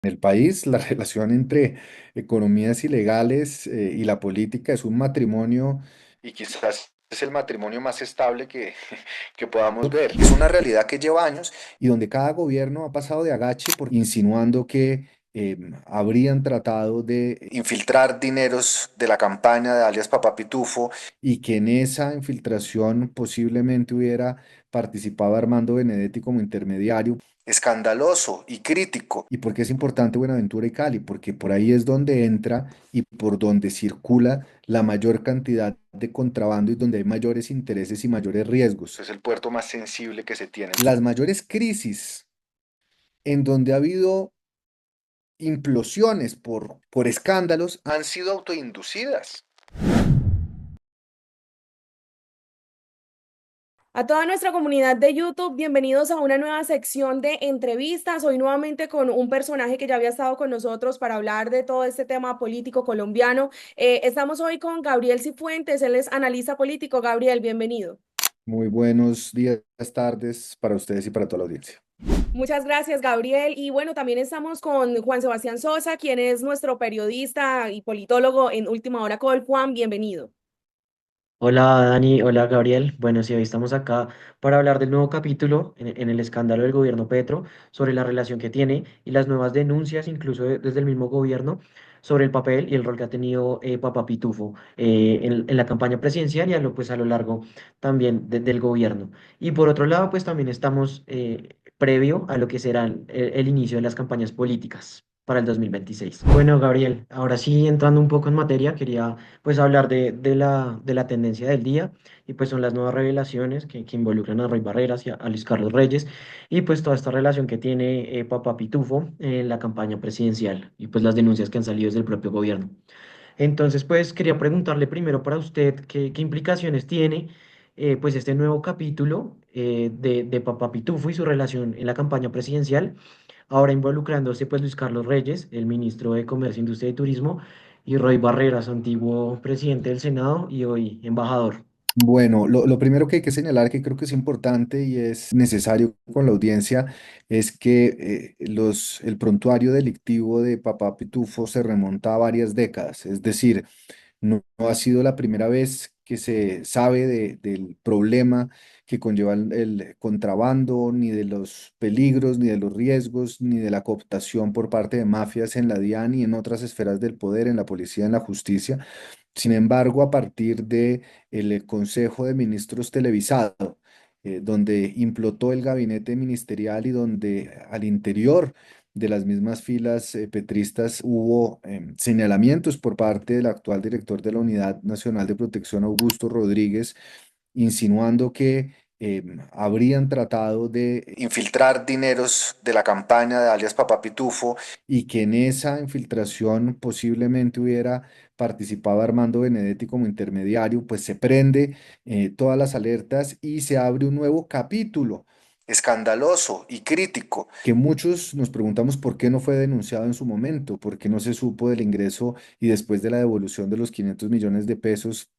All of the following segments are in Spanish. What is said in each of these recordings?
el país, la relación entre economías ilegales y la política es un matrimonio y quizás es el matrimonio más estable que podamos ver. Es una realidad que lleva años y donde cada gobierno ha pasado de agache por insinuando que habrían tratado de infiltrar dineros de la campaña de alias Papá Pitufo y que en esa infiltración posiblemente hubiera participado Armando Benedetti como intermediario escandaloso y crítico. ¿Y por qué es importante Buenaventura y Cali? Porque por ahí es donde entra y por donde circula la mayor cantidad de contrabando y donde hay mayores intereses y mayores riesgos. Es el puerto más sensible que se tiene. Las mayores crisis en donde ha habido implosiones por escándalos han sido autoinducidas. A toda nuestra comunidad de YouTube, bienvenidos a una nueva sección de entrevistas. Hoy nuevamente con un personaje que ya había estado con nosotros para hablar de todo este tema político colombiano. Estamos hoy con Gabriel Cifuentes, él es analista político. Gabriel, bienvenido. Muy buenos días, tardes para ustedes y para toda la audiencia. Muchas gracias, Gabriel. Y bueno, también estamos con Juan Sebastián Sosa, quien es nuestro periodista y politólogo en Última Hora Call. Juan, bienvenido. Hola Dani, hola Gabriel. Bueno, sí, hoy estamos acá para hablar del nuevo capítulo en el escándalo del gobierno Petro, sobre la relación que tiene y las nuevas denuncias, incluso desde el mismo gobierno, sobre el papel y el rol que ha tenido Papá Pitufo en la campaña presidencial y pues, a lo largo también del gobierno. Y por otro lado, pues también estamos previo a lo que será el inicio de las campañas políticas para el 2026. Bueno, Gabriel, ahora sí entrando un poco en materia, quería pues hablar de la tendencia del día y pues son las nuevas revelaciones que involucran a Roy Barreras y a Luis Carlos Reyes y pues toda esta relación que tiene Papá Pitufo en la campaña presidencial y pues las denuncias que han salido desde el propio gobierno. Entonces pues quería preguntarle primero para usted qué implicaciones tiene pues este nuevo capítulo de Papá Pitufo y su relación en la campaña presidencial, ahora involucrándose pues Luis Carlos Reyes, el ministro de Comercio, Industria y Turismo, y Roy Barreras, antiguo presidente del Senado y hoy embajador. Bueno, lo primero que hay que señalar, que creo que es importante y es necesario con la audiencia, es que el prontuario delictivo de Papá Pitufo se remonta a varias décadas. Es decir, no ha sido la primera vez que se sabe del problema que conlleva el contrabando, ni de los peligros, ni de los riesgos, ni de la cooptación por parte de mafias en la DIAN y en otras esferas del poder, en la policía, en la justicia. Sin embargo, a partir de el Consejo de Ministros televisado, donde implotó el gabinete ministerial y donde al interior de las mismas filas petristas hubo señalamientos por parte del actual director de la Unidad Nacional de Protección, Augusto Rodríguez, insinuando que habrían tratado de infiltrar dineros de la campaña de alias Papá Pitufo y que en esa infiltración posiblemente hubiera participado Armando Benedetti como intermediario, pues se prende todas las alertas y se abre un nuevo capítulo escandaloso y crítico, que muchos nos preguntamos por qué no fue denunciado en su momento, por qué no se supo del ingreso y después de la devolución de los 500 millones de pesos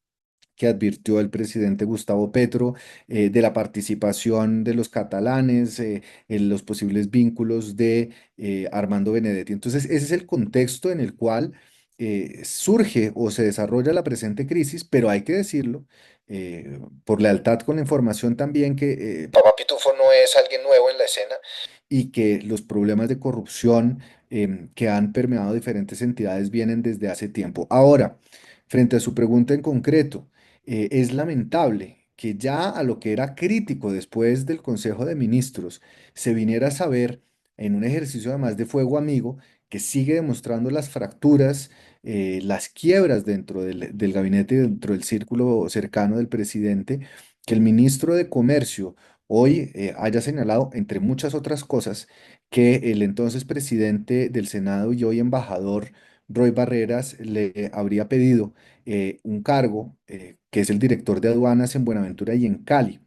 que advirtió el presidente Gustavo Petro, de la participación de los catalanes, en los posibles vínculos de Armando Benedetti. Entonces, ese es el contexto en el cual surge o se desarrolla la presente crisis, pero hay que decirlo, por lealtad con la información también, que Papá Pitufo no es alguien nuevo en la escena y que los problemas de corrupción que han permeado diferentes entidades vienen desde hace tiempo. Ahora, frente a su pregunta en concreto, es lamentable que ya a lo que era crítico después del Consejo de Ministros se viniera a saber en un ejercicio además de fuego amigo que sigue demostrando las fracturas, las quiebras dentro del gabinete, dentro del círculo cercano del presidente, que el ministro de Comercio hoy haya señalado, entre muchas otras cosas, que el entonces presidente del Senado y hoy embajador Roy Barreras le habría pedido un cargo que es el director de aduanas en Buenaventura y en Cali.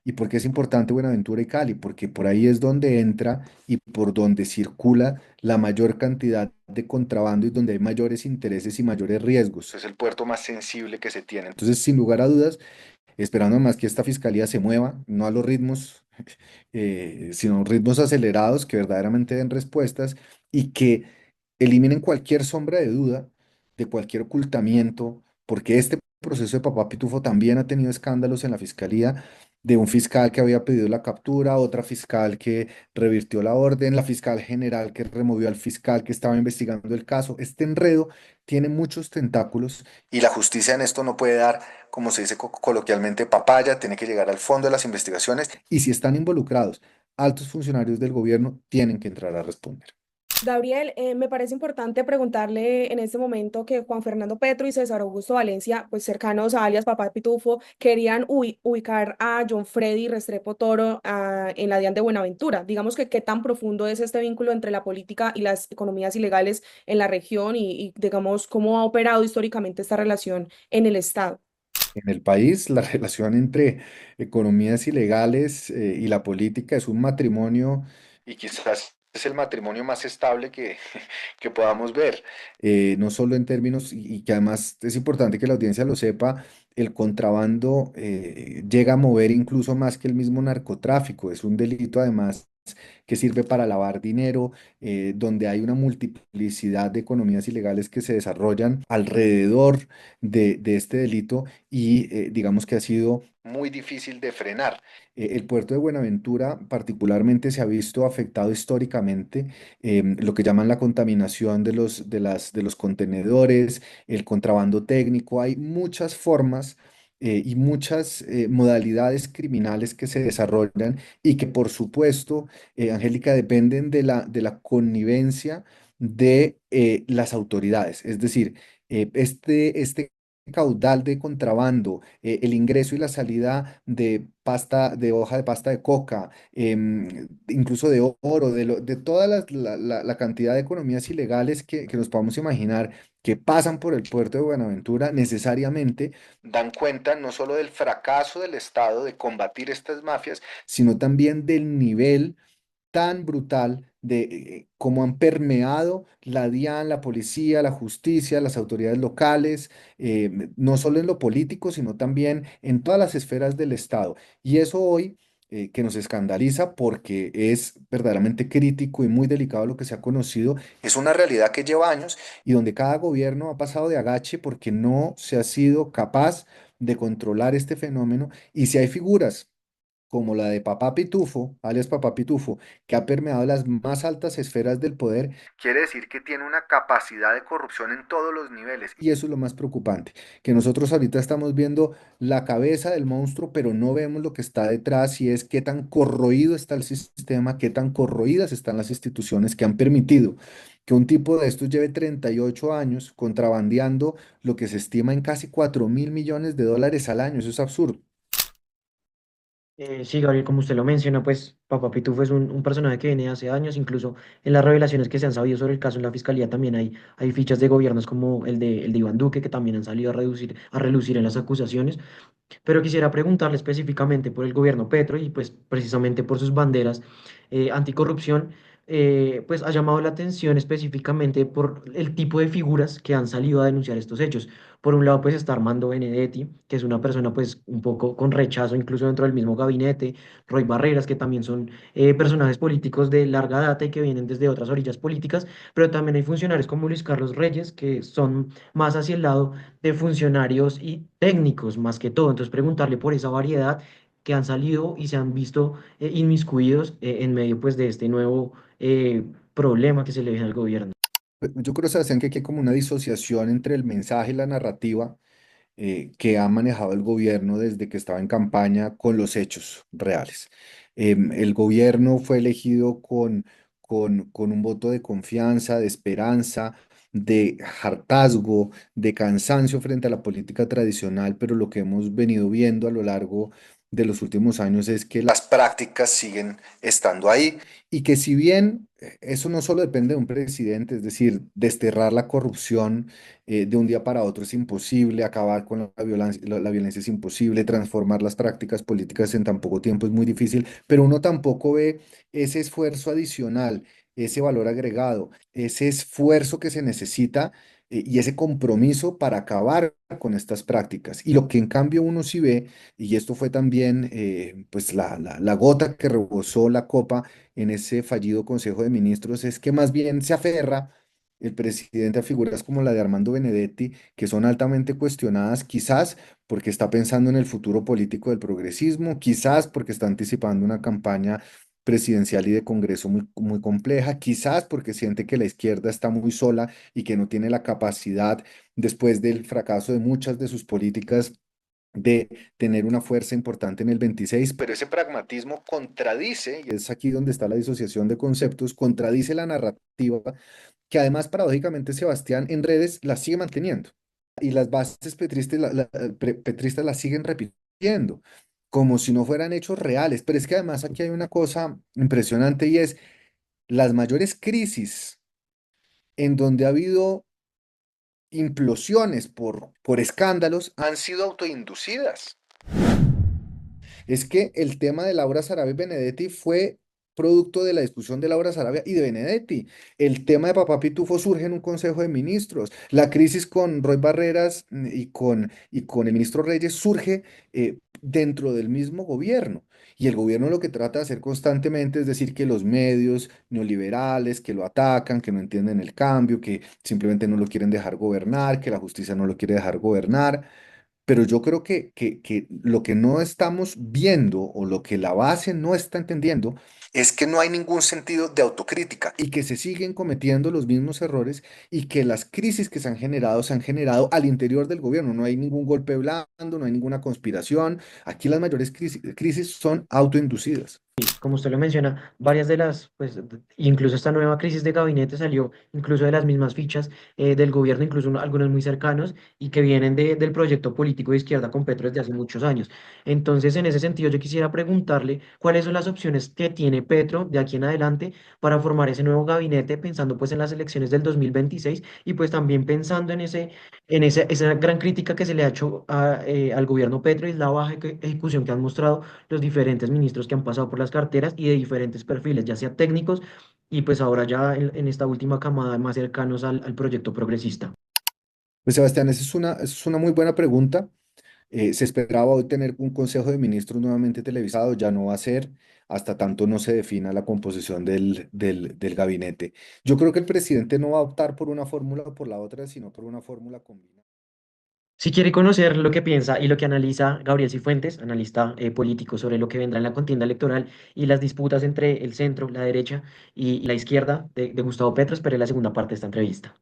¿Y por qué es importante Buenaventura y Cali? Porque por ahí es donde entra y por donde circula la mayor cantidad de contrabando y donde hay mayores intereses y mayores riesgos. Es el puerto más sensible que se tiene. Entonces, sin lugar a dudas, esperando más que esta fiscalía se mueva, no a los ritmos, sino ritmos acelerados que verdaderamente den respuestas, y que eliminen cualquier sombra de duda, de cualquier ocultamiento, porque este proceso de Papá Pitufo también ha tenido escándalos en la fiscalía, de un fiscal que había pedido la captura, otra fiscal que revirtió la orden, la fiscal general que removió al fiscal que estaba investigando el caso. Este enredo tiene muchos tentáculos y la justicia en esto no puede dar, como se dice coloquialmente, papaya, tiene que llegar al fondo de las investigaciones y si están involucrados altos funcionarios del gobierno, tienen que entrar a responder. Gabriel, me parece importante preguntarle en este momento que Juan Fernando Petro y César Augusto Valencia, pues cercanos a alias Papá Pitufo, querían ubicar a John Freddy Restrepo Toro en la DIAN de Buenaventura. Digamos que qué tan profundo es este vínculo entre la política y las economías ilegales en la región y digamos, cómo ha operado históricamente esta relación en el Estado. En el país, la relación entre economías ilegales y la política es un matrimonio y quizás es el matrimonio más estable que podamos ver, no solo en términos, y que además es importante que la audiencia lo sepa, el contrabando llega a mover incluso más que el mismo narcotráfico, es un delito además que sirve para lavar dinero, donde hay una multiplicidad de economías ilegales que se desarrollan alrededor de este delito y digamos que ha sido muy difícil de frenar. El puerto de Buenaventura particularmente se ha visto afectado históricamente, lo que llaman la contaminación de los contenedores, el contrabando técnico, hay muchas formas. Y muchas modalidades criminales que se desarrollan y que por supuesto, Angélica, dependen de la connivencia de las autoridades. Es decir, este caudal de contrabando, el ingreso y la salida de pasta, de hoja de pasta de coca, incluso de oro, de toda la cantidad de economías ilegales que nos podamos imaginar que pasan por el puerto de Buenaventura, necesariamente dan cuenta no solo del fracaso del Estado de combatir estas mafias, sino también del nivel tan brutal de cómo han permeado la DIAN, la policía, la justicia, las autoridades locales, no solo en lo político, sino también en todas las esferas del Estado. Y eso hoy, que nos escandaliza porque es verdaderamente crítico y muy delicado lo que se ha conocido, es una realidad que lleva años y donde cada gobierno ha pasado de agache porque no se ha sido capaz de controlar este fenómeno. Y si hay figuras como la de Papá Pitufo, alias Papá Pitufo, que ha permeado las más altas esferas del poder, quiere decir que tiene una capacidad de corrupción en todos los niveles. Y eso es lo más preocupante, que nosotros ahorita estamos viendo la cabeza del monstruo, pero no vemos lo que está detrás y es qué tan corroído está el sistema, qué tan corroídas están las instituciones que han permitido que un tipo de estos lleve 38 años contrabandeando lo que se estima en casi 4.000 millones de dólares al año. Eso es absurdo. Sí, Gabriel, como usted lo menciona, pues Papá Pitufo es un personaje que viene de hace años, incluso en las revelaciones que se han sabido sobre el caso en la fiscalía también hay fichas de gobiernos como el de Iván Duque, que también han salido a relucir en las acusaciones. Pero quisiera preguntarle específicamente por el gobierno Petro y pues precisamente por sus banderas anticorrupción, pues ha llamado la atención específicamente por el tipo de figuras que han salido a denunciar estos hechos. Por un lado, pues está Armando Benedetti, que es una persona pues un poco con rechazo incluso dentro del mismo gabinete, Roy Barreras, que también son personajes políticos de larga data y que vienen desde otras orillas políticas, pero también hay funcionarios como Luis Carlos Reyes, que son más hacia el lado de funcionarios y técnicos más que todo. Entonces, preguntarle por esa variedad que han salido y se han visto inmiscuidos en medio pues de este nuevo problema que se le viene al gobierno. Yo creo, Sebastián, que aquí hay como una disociación entre el mensaje y la narrativa que ha manejado el gobierno desde que estaba en campaña con los hechos reales. El gobierno fue elegido con un voto de confianza, de esperanza, de hartazgo, de cansancio frente a la política tradicional, pero lo que hemos venido viendo a lo largo de los últimos años es que las prácticas siguen estando ahí y que si bien eso no solo depende de un presidente, es decir, desterrar la corrupción de un día para otro es imposible, acabar con la violencia es imposible, transformar las prácticas políticas en tan poco tiempo es muy difícil, pero uno tampoco ve ese esfuerzo adicional ese valor agregado, ese esfuerzo que se necesita y ese compromiso para acabar con estas prácticas. Y lo que en cambio uno sí ve, y esto fue también pues la gota que rebosó la copa en ese fallido Consejo de Ministros, es que más bien se aferra el presidente a figuras como la de Armando Benedetti, que son altamente cuestionadas, quizás porque está pensando en el futuro político del progresismo, quizás porque está anticipando una campaña presidencial y de Congreso muy compleja, quizás porque siente que la izquierda está muy sola y que no tiene la capacidad, después del fracaso de muchas de sus políticas, de tener una fuerza importante en el 26, pero ese pragmatismo contradice, y es aquí donde está la disociación de conceptos, contradice la narrativa que además paradójicamente Sebastián en redes las sigue manteniendo y las bases petristas las siguen repitiendo como si no fueran hechos reales. Pero es que además aquí hay una cosa impresionante y es las mayores crisis en donde ha habido implosiones por escándalos han sido autoinducidas. Es que el tema de Laura Sarabia y Benedetti fue producto de la discusión de Laura Sarabia y de Benedetti. El tema de Papá Pitufo surge en un Consejo de Ministros. La crisis con Roy Barreras y con el ministro Reyes surge dentro del mismo gobierno. Y el gobierno lo que trata de hacer constantemente es decir que los medios neoliberales, que lo atacan, que no entienden el cambio, que simplemente no lo quieren dejar gobernar, que la justicia no lo quiere dejar gobernar. Pero yo creo que lo que no estamos viendo o lo que la base no está entendiendo es que no hay ningún sentido de autocrítica y que se siguen cometiendo los mismos errores y que las crisis que se han generado al interior del gobierno. No hay ningún golpe blando, no hay ninguna conspiración. Aquí las mayores crisis son autoinducidas. Como usted lo menciona, varias de las, pues, incluso esta nueva crisis de gabinete salió incluso de las mismas fichas del gobierno, incluso algunos muy cercanos y que vienen del proyecto político de izquierda con Petro desde hace muchos años. Entonces, en ese sentido, yo quisiera preguntarle cuáles son las opciones que tiene Petro de aquí en adelante para formar ese nuevo gabinete, pensando pues en las elecciones del 2026 y pues también pensando esa gran crítica que se le ha hecho al gobierno Petro y la baja ejecución que han mostrado los diferentes ministros que han pasado por las carteras y de diferentes perfiles, ya sea técnicos y pues ahora ya en esta última camada más cercanos al proyecto progresista. Pues Sebastián, esa es una muy buena pregunta. Se esperaba hoy tener un Consejo de Ministros nuevamente televisado, ya no va a ser hasta tanto no se defina la composición del gabinete. Yo creo que el presidente no va a optar por una fórmula o por la otra, sino por una fórmula combinada. Si quiere conocer lo que piensa y lo que analiza Gabriel Cifuentes, analista político, sobre lo que vendrá en la contienda electoral y las disputas entre el centro, la derecha y la izquierda de Gustavo Petro, espere la segunda parte de esta entrevista.